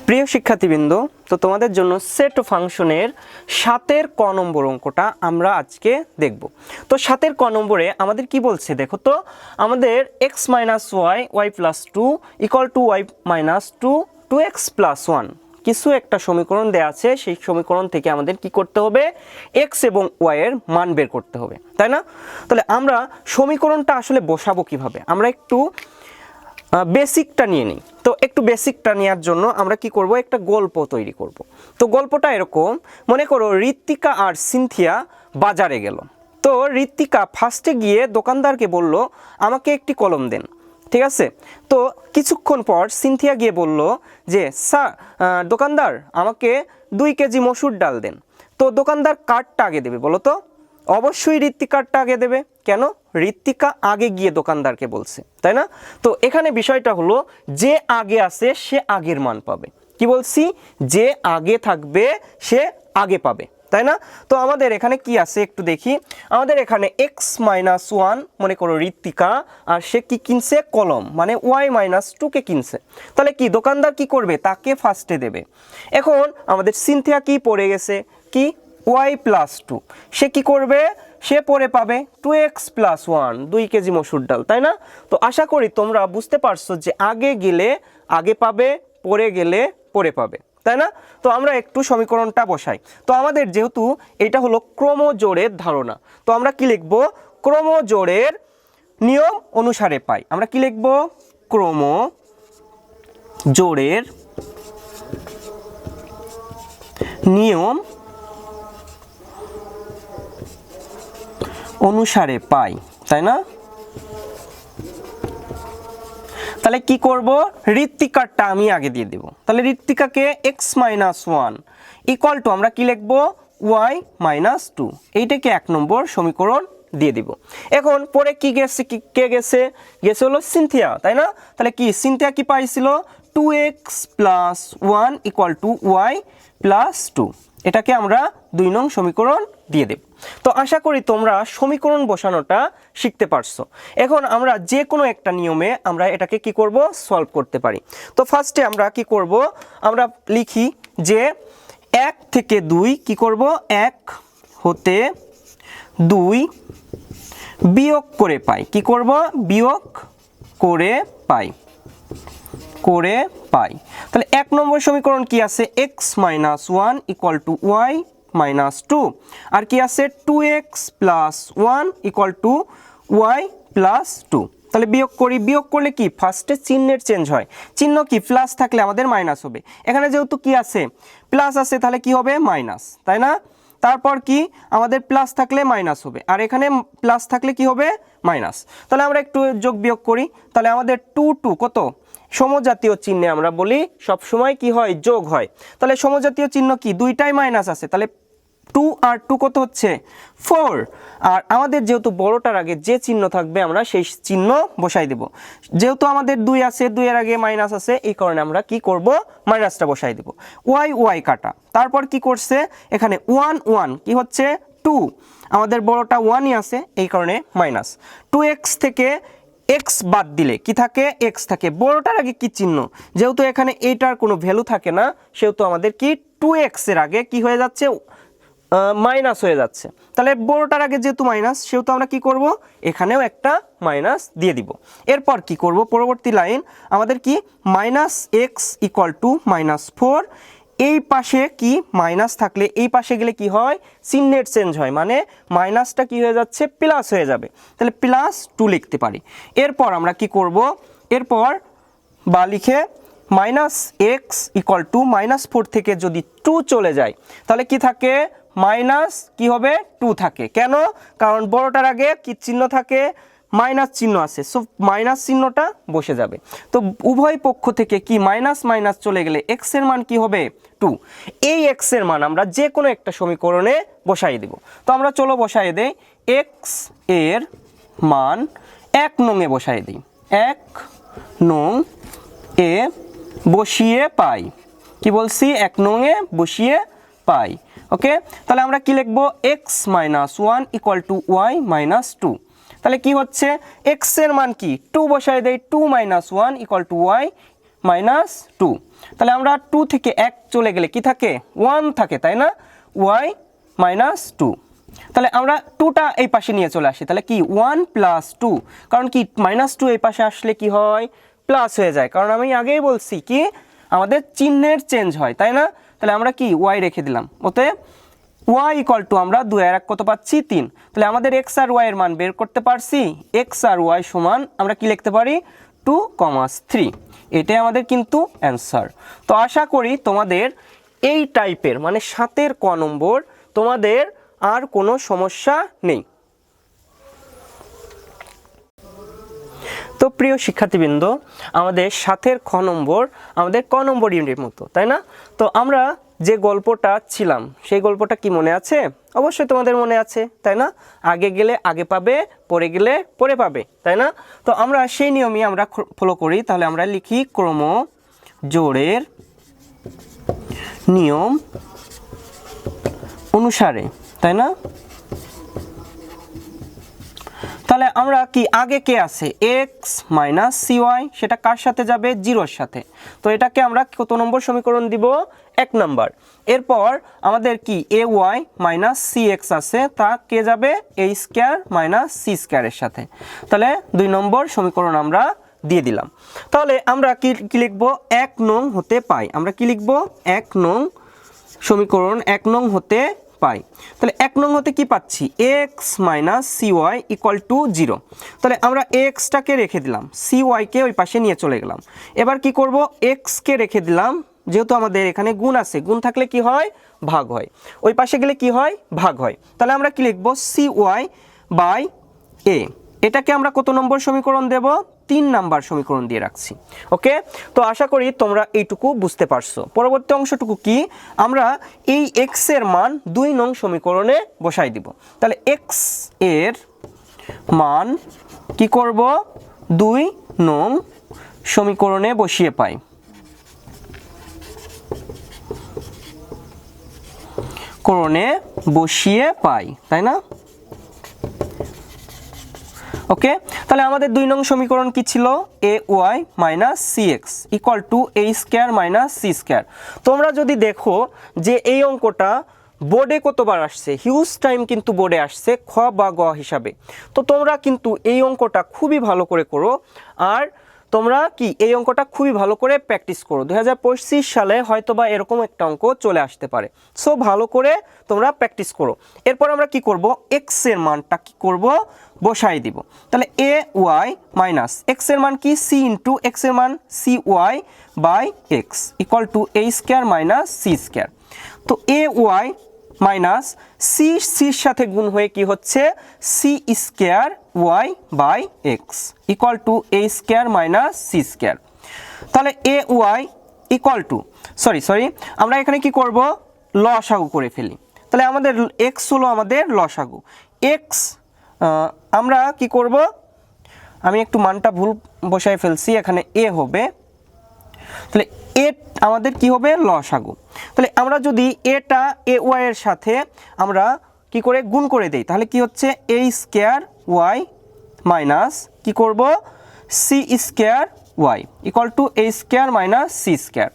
প্রিয় শিক্ষার্থীবৃন্দ, তো তোমাদের জন্য সেট ফাংশনের 7 ক নম্বর অঙ্কটা আমরা আজকে দেখব। তো 7 ক নম্বরে আমাদের কি বলছে দেখো তো, আমাদের x - y y + 2 = y - 2 2x + 1 কিছু একটা সমীকরণ দেয়া আছে। সেই সমীকরণ থেকে আমাদের কি করতে হবে, x এবং y এর মান বের করতে হবে, তাই না? তাহলে আমরা সমীকরণটা আসলে বসাবো কিভাবে, আমরা একটু বেসিকটা নিয়ে নিই। তো একটু বেসিকটা নেওয়ার জন্য আমরা কি করব, একটা গল্প তৈরি করব। তো গল্পটা এরকম, মনে করো ঋত্বিকা আর সিনথিয়া বাজারে গেল। তো ঋত্বিকা ফার্স্টে গিয়ে দোকানদারকে বলল আমাকে একটি কলম দেন, ঠিক আছে? তো কিছুক্ষণ পর সিনথিয়া গিয়ে বলল যে স্যার দোকানদার আমাকে 2 কেজি মসুর ডাল দেন। তো দোকানদার কার্ডটা আগে দেবে বলো তো? অবশ্যই ঋত্বিকারটা আগে দেবে। কেন? ঋত্বিকা আগে গিয়ে দোকানদারকে বলছে, তাই না? তো এখানে বিষয়টা হলো, যে আগে আছে সে আগের মান পাবে। কি বলছি? যে আগে থাকবে সে আগে পাবে, তাই না? তো আমাদের এখানে কি আছে একটু দেখি। আমাদের এখানে x - 1 মনে করো ঋত্বিকা, আর সে কি কিনছে, কলম, মানে y - 2 কে কিনছে। তাহলে কি দোকানদার কি করবে, তাকে ফার্স্টে দেবে। এখন আমাদের সিনথিয়া কি পড়ে গেছে, কি y + 2, সে কি করবে, সে পরে পাবে 2x + 1 2 কেজি মসুর ডাল, তাই না? তো আশা করি তোমরা বুঝতে পারছো যে আগে গেলে আগে পাবে, পরে গেলে পরে পাবে, তাই না? তো আমরা একটু সমীকরণটা বসাই। তো আমাদের যেহেতু এটা হলো ক্রমজোড়ের ধারণা, তো আমরা কি লিখব, ক্রমজোড়ের নিয়ম অনুসারে পাই। আমরা কি লিখব, ক্রমজোড়ের নিয়ম অনুসারে পাই, তাই না? তাহলে কি করব, ঋত্বিকারটা আমি আগে দিয়ে দেব। তাহলে ঋত্বিকাকে x - 1 = আমরা কি লিখব, y - 2, এইটাকে 1 নম্বর সমীকরণ দিয়ে দিব। এখন পরে কি গেছে, কে গেছে, গেছে হলো সিনথিয়া, তাই না? তাহলে কি সিনথিয়া কি পাইছিল, 2x + 1 = y + 2, এটাকে আমরা 2 নং সমীকরণ দিয়ে দেব। তো আশা করি তোমরা সমীকরণ বসানোটা শিখতে পারছো। এখন আমরা যে কোনো একটা নিয়মে আমরা এটাকে কি করব, সলভ করতে পারি। তো ফার্স্টে আমরা কি করব, আমরা লিখি যে 1 থেকে 2 কি করব, 1 হতে 2 বিয়োগ করে পাই। কি করব, বিয়োগ করে পাই, করে পাই। তাহলে 1 নম্বর সমীকরণ কি আছে, x - 1 = y - 2, আর কি আছে 2x + 1 = y + 2। তাহলে বিয়োগ করি, বিয়োগ করলে কি ফার্স্টে চিহ্নের চেঞ্জ হয়। চিহ্ন কি, প্লাস থাকলে আমাদের মাইনাস হবে। এখানে যেহেতু কি আছে, প্লাস আছে, তাহলে কি হবে, মাইনাস, তাই না? তারপর কি আমাদের প্লাস থাকলে মাইনাস হবে, আর এখানে প্লাস থাকলে কি হবে, মাইনাস। তাহলে আমরা একটু যোগ বিয়োগ করি। তাহলে আমাদের 2 কত, সমজাতীয় চিহ্নে আমরা বলি সব সময় কি হয়, যোগ হয়। তাহলে সমজাতীয় চিহ্ন কি, দুইটাই মাইনাস আছে, তাহলে 2 আর 2 কত হচ্ছে, 4। আর আমাদের যেহেতু বড়টার আগে যে চিহ্ন থাকবে আমরা সেই চিহ্ন বসাই দেব। যেহেতু আমাদের 2 আছে, 2 এর আগে মাইনাস আছে, এই কারণে আমরা কি করব, মাইনাসটা বসাই দেব। y কাটা, তারপর কি করছে, এখানে 1 কি হচ্ছে 2, আমাদের বড়টা 1ই আছে, এই কারণে মাইনাস। 2x থেকে x বাদ দিলে কি থাকে, x থাকে। বড়টার আগে কি চিহ্ন, যেহেতু এখানে এইটার কোনো ভ্যালু থাকে না, সেহেতু আমাদের কি 2x এর আগে কি হয়ে যাচ্ছে, মাইনাস হয়ে যাচ্ছে। তাহলে বড়টার আগে যেহেতু মাইনাস, সেহেতু আমরা কি করব, এখানেও একটা মাইনাস দিয়ে দিব। এরপর কি করব, পরবর্তী লাইন আমাদের কি, -x = -4, এই পাশে কি মাইনাস থাকলে এই পাশে গেলে কি হয়, চিহ্নের চেঞ্জ হয়, মানে মাইনাসটা কি হয়ে যাচ্ছে, প্লাস হয়ে যাবে। তাহলে +2 লিখতে পারি। এরপর আমরা কি করব, এরপর বা লিখে -x = -4 থেকে যদি 2 চলে যায়, তাহলে কি থাকে, মাইনাস কি হবে, 2 থাকে। কেন? কারণ বড়টার আগে কি চিহ্ন থাকে, মাইনাস চিহ্ন আছে, সো মাইনাস চিহ্নটা বসে যাবে। তো উভয় পক্ষ থেকে কি মাইনাস মাইনাস চলে গেলে x এর মান কি হবে, 2। এই x এর মান আমরা যে কোনো একটা সমীকরণে বসাই দেব। তো আমরা চলো বসাই দেই, x এর মান 1 নংয়ে বসাই দিই। 1 নং এ বসিয়ে পাই, কি বলছি, 1 নংয়ে বসিয়ে পাই। ওকে, তাহলে আমরা কি লিখব, x - 1 = y - 2। তাহলে কি হচ্ছে, x এর মান কি, 2 বসাই দেই, 2 - 1 = y - 2। তাহলে আমরা 2 থেকে 1 চলে গেলে কি থাকে 1 থাকে তাই না y মাইনাস 2 তাহলে আমরা 2টা এই পাশে নিয়ে চলে আসি তাহলে কি 1 প্লাস 2 কারণ কি মাইনাস 2 এই পাশে আসলে কি হয় প্লাস হয়ে যায় কারণ আমি আগেই বলছি কি আমাদের চিহ্নের চেঞ্জ হয় তাই না তাহলে আমরা কি y রেখে দিলাম অতএব y ইকুয়াল টু আমরা 2 আর 1 কত পাচ্ছি 3 তাহলে আমাদের x আর y এর মান বের করতে পারছি x আর y সমান আমরা কি লিখতে পারি 2, 3 এটাই আমাদের কিন্তু অ্যান্সার তো আশা করি তোমাদের এই টাইপের মানে 7 এর ক নম্বর তোমাদের আর কোনো সমস্যা নেই তো প্রিয় শিক্ষার্থীবৃন্দ আমাদের 7 এর খ নম্বর আমাদের ক নম্বর ইউনিটের মতো তাই না তো আমরা যে গল্পটা ছিলাম সেই গল্পটা কি মনে আছে অবশ্যই তোমাদের মনে আছে তাই না আগে গেলে আগে পাবে পরে গেলে পরে পাবে তাই না তো আমরা সেই নিয়মই আমরা ফলো করি তাহলে আমরা লিখি ক্রম জোড়ের নিয়ম অনুসারে তাই না তাহলে আমরা কি আগে কে আছে x মাইনাস cy সেটা কার সাথে যাবে 0 এর সাথে তো এটাকে আমরা কত নম্বর সমীকরণ দিব 1 নম্বর এরপর আমাদের কি ay মাইনাস cx আছে তা কে যাবে a square minus c square এর সাথে তাহলে 2 নম্বর সমীকরণ আমরা দিয়ে দিলাম তাহলে আমরা কি লিখব 1 নং হতে পাই আমরা কি লিখব 1 নং সমীকরণ 1 নং হতে পাই তাহলে 1 নং হতে কি পাচ্ছি x minus cy equal to 0 তাহলে আমরা x টাকে রেখে দিলাম cy কে ওই পাশে নিয়ে চলে গেলাম এবার কি করব x কে রেখে দিলাম যেহেতু আমাদের এখানে গুণ আছে গুণ থাকলে কি হয় ভাগ হয় ওই পাশে গেলে কি হয় ভাগ হয় তাহলে আমরা কি লিখব cy বাই a এটাকে আমরা কত নম্বর সমীকরণ দেব 3 নাম্বার সমীকরণ দিয়ে রাখছি ওকে তো আশা করি তোমরা এইটুকু বুঝতে পারছো পরবর্তী অংশটুকু কি আমরা এই x এর মান 2 নং সমীকরণে বসাই দিব তাহলে x এর মান কি করব 2 নং সমীকরণে বসিয়ে পাই তাই না ওকে তাহলে আমাদের 2 নং সমীকরণ কি ছিল ay minus cx equal to a square minus c square তোমরা যদি দেখো যে এই অঙ্কটা বোর্ডে কতবার আসছে হিউজ টাইম কিন্তু বোর্ডে আসছে খ বা গ হিসাবে তো তোমরা কিন্তু এই অঙ্কটা খুবই ভালো করে করো আর তোমরা কি এই অঙ্কটা খুবই ভালো করে প্র্যাকটিস করো 2025 সালে হয়তোবা এরকম একটা অঙ্ক চলে আসতে পারে সো ভালো করে তোমরা প্র্যাকটিস করো এরপর আমরা কি করব x এর মানটা কি করব বসাই দিব তাহলে ay মাইনাস x এর মান কি c ইনটু x এর মান cy by x equal to a square minus c square তো ay মাইনাস c এর সাথে গুণ হয়ে কি হচ্ছে c square y by x equal to a square minus c square তাহলে ay ইকুয়াল টু সরি আমরা এখানে কি করব লসাগু করে ফেলি তাহলে আমাদের x হলো আমাদের লসাগু x আমরা কি করব আমি একটু মানটা ভুল বসায় ফেলছি এখানে a হবে তাহলে a আমাদের কি হবে লসাগু তাহলে আমরা যদি এটা ay এর সাথে আমরা কি করে গুণ করে দেই তাহলে কি হচ্ছে a স্কয়ার y মাইনাস কি করব c square y equal to a square minus c square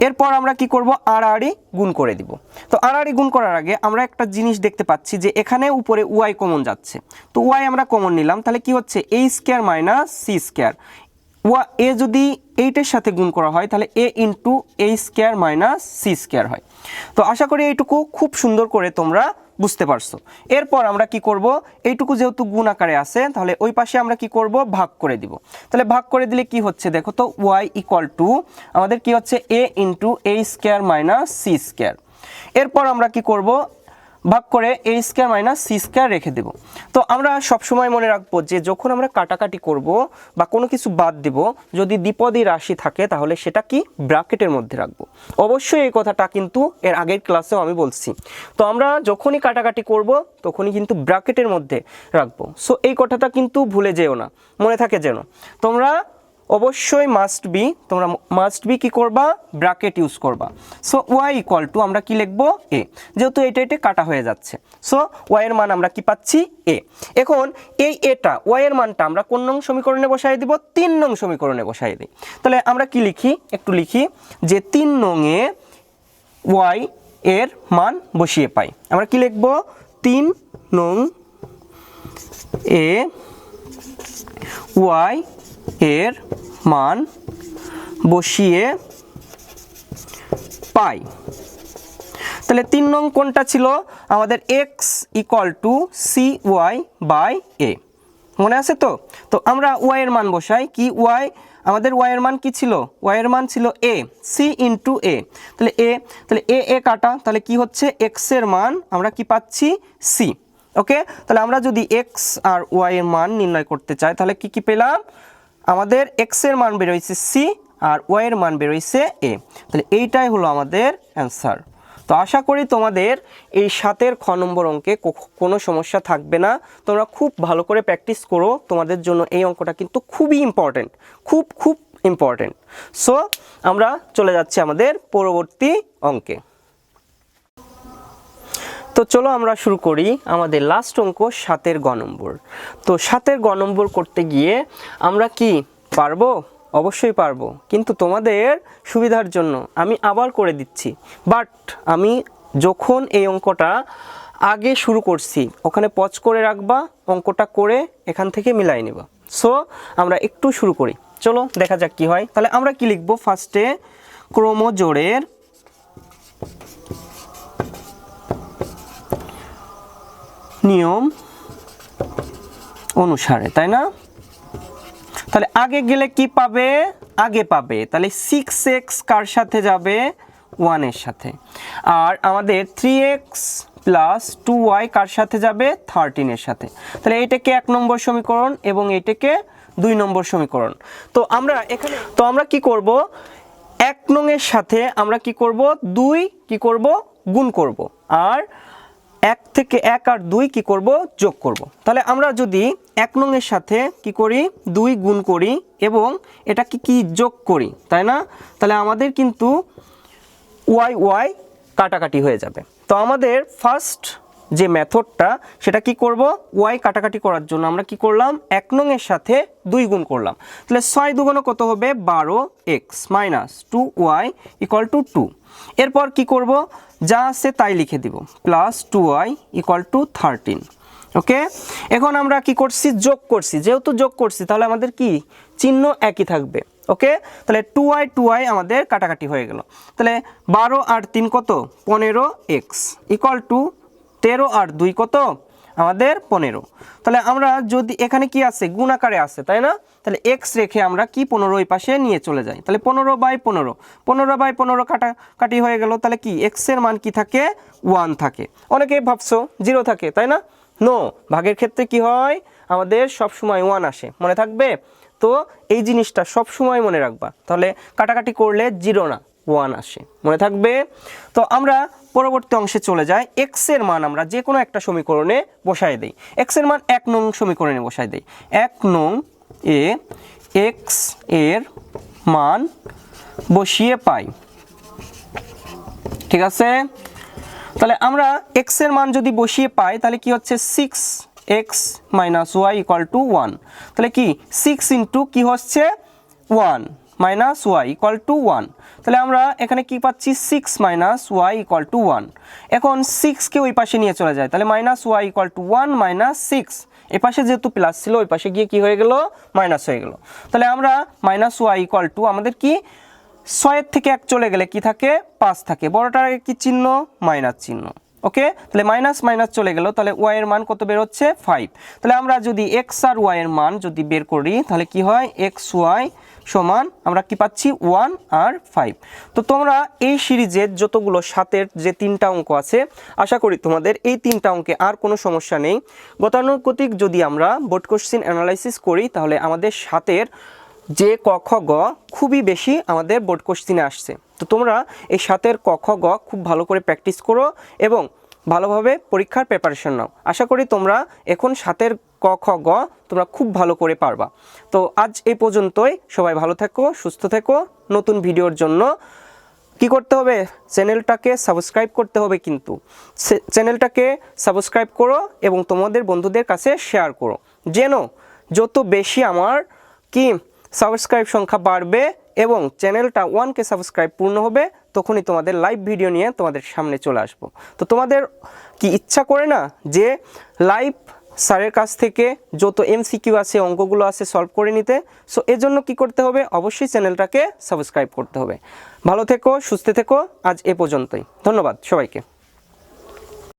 এরপর আমরা কি করব আড়াআড়ি গুণ করে দিব তো আড়াআড়ি গুণ করার আগে আমরা একটা জিনিস দেখতে পাচ্ছি যে এখানে উপরে y কমন যাচ্ছে তো y আমরা কমন নিলাম তাহলে কি হচ্ছে a square minus c square a যদি 8 এর সাথে গুণ করা হয় তাহলে a into a square minus c square হয় তো আশা করি এইটুকু খুব সুন্দর করে তোমরা বুঝতে পারছো এরপর আমরা কি করব এইটুকু যেহেতু গুণ আকারে আছে তাহলে ওই পাশে আমরা কি করব ভাগ করে দিব তাহলে ভাগ করে দিলে কি হচ্ছে দেখো তো y ইকুয়াল টু আমাদের কি হচ্ছে a into a square minus c square এরপর আমরা কি করব ভাগ করে a square minus c square রেখে দেব তো আমরা সব সময় মনে রাখবো যে যখন আমরা কাটাকাটি করব বা কোনো কিছু বাদ দেব যদি দ্বিপদী রাশি থাকে তাহলে সেটা কি ব্র্যাকেটের মধ্যে রাখবো অবশ্যই এই কথাটা কিন্তু এর আগের ক্লাসেও আমি বলছি তো আমরা যখনই কাটাকাটি করব তখনই কিন্তু ব্র্যাকেটের মধ্যে রাখবো সো এই কথাটা কিন্তু ভুলে যেও না মনে থাকে যেন তোমরা অবশ্যই মাস্ট বি, তোমরা মাস্ট বি কি করবা, ব্র্যাকেট ইউজ করবা। সো ওয়াই ইকুয়াল টু আমরা কি লিখবো, এ, যেহেতু এটা কাটা হয়ে যাচ্ছে। সো ওয়াই এর মান আমরা কি পাচ্ছি, এ। এখন এই এটা ওয়াই এর মানটা আমরা কোন নং সমীকরণে বসাই দিব, 3 নং সমীকরণে বসাই দিই। তাহলে আমরা কি লিখি, একটু লিখি যে 3 নং এ ওয়াই এর মান বসিয়ে পাই। আমরা কি লিখব, 3 নং এ ওয়াই এর মান বসিয়ে পাই। তাহলে 3 নং কোনটা ছিল আমাদের, X equal to C Y by A, মনে আছে তো? তো আমরা ওয়াই এর মান বসাই, কি ওয়াই, আমাদের ওয়াই এর মান কি ছিল, ওয়াই এর মান ছিল এ, সি ইন্টু এ। তাহলে এ কাটা, তাহলে কি হচ্ছে, এক্স এর মান আমরা কি পাচ্ছি, সি। ওকে, তাহলে আমরা যদি এক্স আর ওয়াই এর মান নির্ণয় করতে চাই তাহলে কি পেলাম, আমাদের এক্স এর মান বেরোইছে সি আর ওয়াই এর মান বেরোইছে এ। তাহলে এইটাই হলো আমাদের অ্যান্সার। তো আশা করি তোমাদের এই 7 খ নম্বর অঙ্কে কোনো সমস্যা থাকবে না। তোমরা খুব ভালো করে প্র্যাকটিস করো, তোমাদের জন্য এই অঙ্কটা কিন্তু খুবই ইম্পর্টেন্ট, খুব ইম্পর্টেন্ট। সো আমরা চলে যাচ্ছি আমাদের পরবর্তী অঙ্কে। তো চলো আমরা শুরু করি আমাদের লাস্ট অঙ্ক 7 গ নম্বর। তো 7 গ নম্বর করতে গিয়ে আমরা কি পারবো, অবশ্যই পারবো, কিন্তু তোমাদের সুবিধার জন্য আমি আবার করে দিচ্ছি। বাট আমি যখন এই অঙ্কটা আগে শুরু করছি ওখানে পজ করে রাখবা, অঙ্কটা করে এখান থেকে মিলাই নেবা। সো আমরা একটু শুরু করি, চলো দেখা যাক কি হয়। তাহলে আমরা কি লিখবো, ফার্স্টে ক্রমজোড়ের নিয়ম অনুসারে, তাই না? তাহলে আগে গেলে কি পাবে, আগে পাবে, তাহলে 6x কার সাথে যাবে, 1 এর সাথে। আর আমাদের 3x প্লাস 2y কার সাথে যাবে, 13 এর সাথে। তাহলে এইটাকে 1 নম্বর সমীকরণ এবং এইটাকে 2 নম্বর সমীকরণ। তো আমরা কি করব, 1 নং এর সাথে আমরা কি করব, 2 কি করব, গুণ করব, আর 1 থেকে 1 আর 2 কি করব, যোগ করব। তাহলে আমরা যদি 1 নং এর সাথে কি করি, 2 গুণ করি এবং এটাকে কি যোগ করি, তাই না? তাহলে আমাদের কিন্তু ওয়াই কাটাকাটি হয়ে যাবে। তো আমাদের ফার্স্ট যে মেথডটা সেটা কি করব, ওয়াই কাটাকাটি করার জন্য আমরা কি করলাম, 1 নং এর সাথে 2 গুণ করলাম। তাহলে 6 দুগুণে কত হবে, 12x minus 2y equal to 2। এরপর কি করব, যা আছে তাই লিখে দিব, প্লাস 2y ইকুয়াল টু 13। ওকে, এখন আমরা কি করছি, যোগ করছি, যেহেতু যোগ করছি তাহলে আমাদের কি চিহ্ন একই থাকবে। ওকে, তাহলে 2y আমাদের কাটাকাটি হয়ে গেল। তাহলে 12 আর 3 কত, 15x ইকুয়াল টু 13 আর 2 কত, আমাদের 15। তাহলে আমরা যদি এখানে কি আছে, গুণ আকারে আছে, তাই না? তাহলে x রেখে আমরা কি 15 এই পাশে নিয়ে চলে যাই। তাহলে 15/15 কাটাকাটি হয়ে গেল। তাহলে কি x এর মান কি থাকে, 1 থাকে। অনেকেই ভাবছো 0 থাকে, তাই না? নো, ভাগের ক্ষেত্রে কি হয়, আমাদের সব সময় 1 আসে, মনে থাকবে তো? এই জিনিসটা সব সময় মনে রাখবা, তাহলে কাটাকাটি করলে 0 না 1 আসে, মনে থাকবে। তো আমরা পরবর্তী অংশে চলে যাই। x এর মান আমরা যে কোনো একটা সমীকরণে বসাই দেই। x এর মান 1 নং সমীকরণে বসাই দেই। 1 নং এ x এর মান বসিয়ে পাই, ঠিক আছে? তাহলে আমরা x এর মান যদি বসিয়ে পাই তাহলে কি হচ্ছে, 6x minus Y equal to 1। তাহলে কি 6 ইন্টু কি হচ্ছে 1 মাইনাস ওয়াই ইকুয়াল টু 1। তাহলে আমরা এখানে কি পাচ্ছি, 6 মাইনাস ওয়াই ইকুয়াল টু 1। এখন 6কে ওই পাশে নিয়ে চলে যায়, তাহলে minus Y equal to 1 minus 6। এই পাশে যেহেতু প্লাস ছিল ওই পাশে গিয়ে কি হয়ে গেল, মাইনাস হয়ে গেল। তাহলে আমরা মাইনাস ওয়াই ইকুয়াল টু আমাদের কি 6 থেকে 1 চলে গেলে কি থাকে, 5 থাকে। বড়টার আগে কি চিহ্ন, মাইনাস চিহ্ন। ওকে, তাহলে মাইনাস চলে গেল। তাহলে ওয়াই এর মান কত বের হচ্ছে, 5। তাহলে আমরা যদি এক্স আর ওয়াই এর মান যদি বের করি তাহলে কি হয়, এক্স ওয়াই সমান আমরা কি পাচ্ছি, 1 আর 5। তো তোমরা এই সিরিজের যতগুলো 7-এর যে 3টা অঙ্ক আছে, আশা করি তোমাদের এই 3টা অঙ্কে আর কোনো সমস্যা নেই। গতানুগতিক যদি আমরা বোর্ড কোশ্চেন অ্যানালাইসিস করি তাহলে আমাদের 7-এর যে ক খ গ খুবই বেশি আমাদের বোর্ড কোশ্চেনে আসছে। তো তোমরা এই 7-এর ক খ গ খুব ভালো করে প্র্যাকটিস করো এবং ভালোভাবে পরীক্ষার প্রিপারেশন নাও। আশা করি তোমরা এখন 7-এর ক খ গ তোমরা খুব ভালো করে পারবা। তো আজ এই পর্যন্তই, সবাই ভালো থেকো, সুস্থ থেকো। নতুন ভিডিওর জন্য কি করতে হবে, চ্যানেলটাকে সাবস্ক্রাইব করতে হবে, কিন্তু চ্যানেলটাকে সাবস্ক্রাইব করো এবং তোমাদের বন্ধুদের কাছে শেয়ার করো, যেন যত বেশি আমার কি সাবস্ক্রাইব সংখ্যা বাড়বে এবং চ্যানেলটা 1K সাবস্ক্রাইব পূর্ণ হবে, তখনই তোমাদের লাইভ ভিডিও নিয়ে তোমাদের সামনে চলে আসবো। তো তোমাদের কি ইচ্ছা করে না যে লাইভ স্যারের কাছ থেকে যত MCQ আছে, অঙ্কগুলো আছে সলভ করে নিতে? সো এজন্য কি করতে হবে, অবশ্যই চ্যানেলটাকে সাবস্ক্রাইব করতে হবে। ভালো থেকো, সুস্থ থেকো। আজ এ পর্যন্তই, ধন্যবাদ সবাইকে।